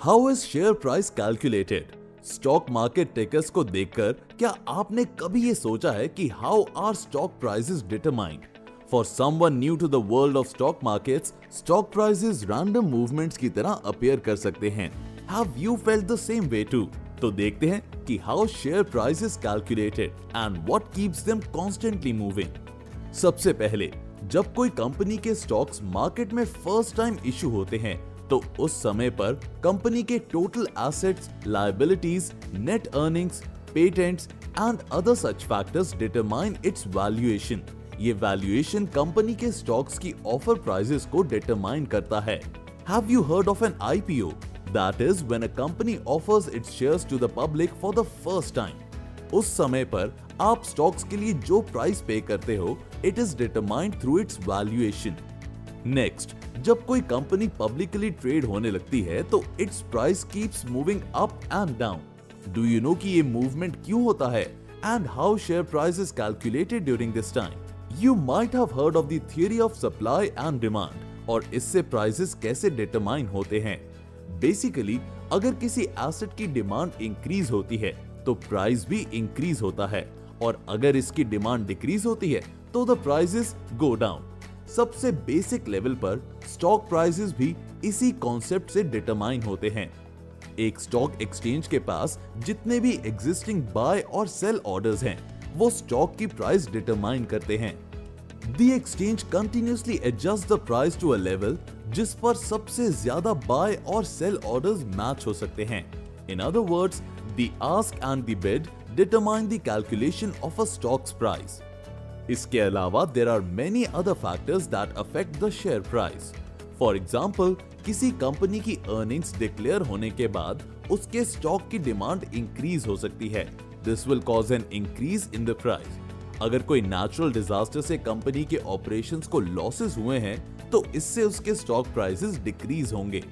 How is share price calculated? Stock market tickers को देखकर क्या आपने कभी ये सोचा है कि how are stock prices determined? For someone new to the world of stock markets, stock prices random movements की तरह अपीयर कर सकते हैं। Have you felt the same way too? तो देखते हैं कि how share price is calculated and what keeps them constantly moving. सबसे पहले, जब कोई कंपनी के स्टॉक्स मार्केट में फर्स्ट टाइम इशू होते हैं तो उस समय पर कंपनी के total assets, liabilities, net earnings, patents and other such factors determine its valuation. ये वैल्यूएशन कंपनी के स्टॉक्स की ऑफर प्राइसेस को डिटरमाइन करता है। Have you heard of an IPO? That is when a company offers its shares to the public for the first time. उस समय पर आप स्टॉक्स के लिए जो प्राइस पे करते हो, it is determined through its valuation. Next, जब कोई कंपनी पब्लिकली ट्रेड होने लगती है तो it's price keeps moving up and down. Do you know कि ये मूवमेंट क्यों होता है and how share price is calculated during this time? You might have heard of the theory of supply and demand और इससे prices कैसे determine होते हैं। बेसिकली, अगर किसी एसेट की डिमांड इंक्रीज होती है तो प्राइस भी इंक्रीज होता है और अगर इसकी डिमांड डिक्रीज होती है तो द प्राइसेस गो डाउन। सबसे बेसिक लेवल पर स्टॉक प्राइसेस भी इसी कॉन्सेप्ट से डिटरमाइन होते हैं। एक स्टॉक एक्सचेंज के पास जितने भी एग्जिस्टिंग बाय और सेल ऑर्डर्स हैं, वो स्टॉक की प्राइस डिटरमाइन करते हैं। The exchange continuously adjust the price to a level जिस पर सबसे ज्यादा बाय और सेल ऑर्डर्स मैच हो सकते हैं। In other words, the ask and the bid determine the calculation of a stocks price. इसके अलावा there are many other factors that affect the share price. For example, किसी company की earnings declare होने के बाद उसके स्टॉक की demand increase हो सकती है। This will cause an increase in the price. अगर कोई नेचुरल डिजास्टर से कंपनी के ऑपरेशंस को लॉसेस हुए हैं तो इससे उसके स्टॉक प्राइसेस डिक्रीज होंगे।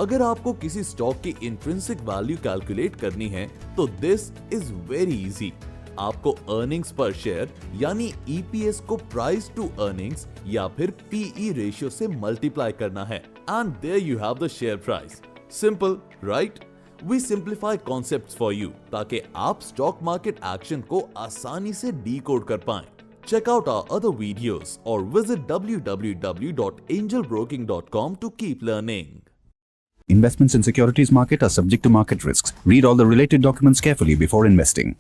अगर आपको किसी स्टॉक की इंट्रिंसिक वैल्यू कैलकुलेट करनी है तो दिस इज वेरी इजी। आपको अर्निंग्स पर शेयर यानी EPS को प्राइस टू अर्निंग्स या फिर PE रेशियो से मल्टीप्लाई करना है and there you have the share price. Simple, right? We simplify concepts for you ताकि आप स्टॉक मार्केट एक्शन को आसानी से डीकोड कर पाएं। Check out our other videos or visit www.angelbroking.com to keep learning. Investments in securities market are subject to market risks. Read all the related documents carefully before investing.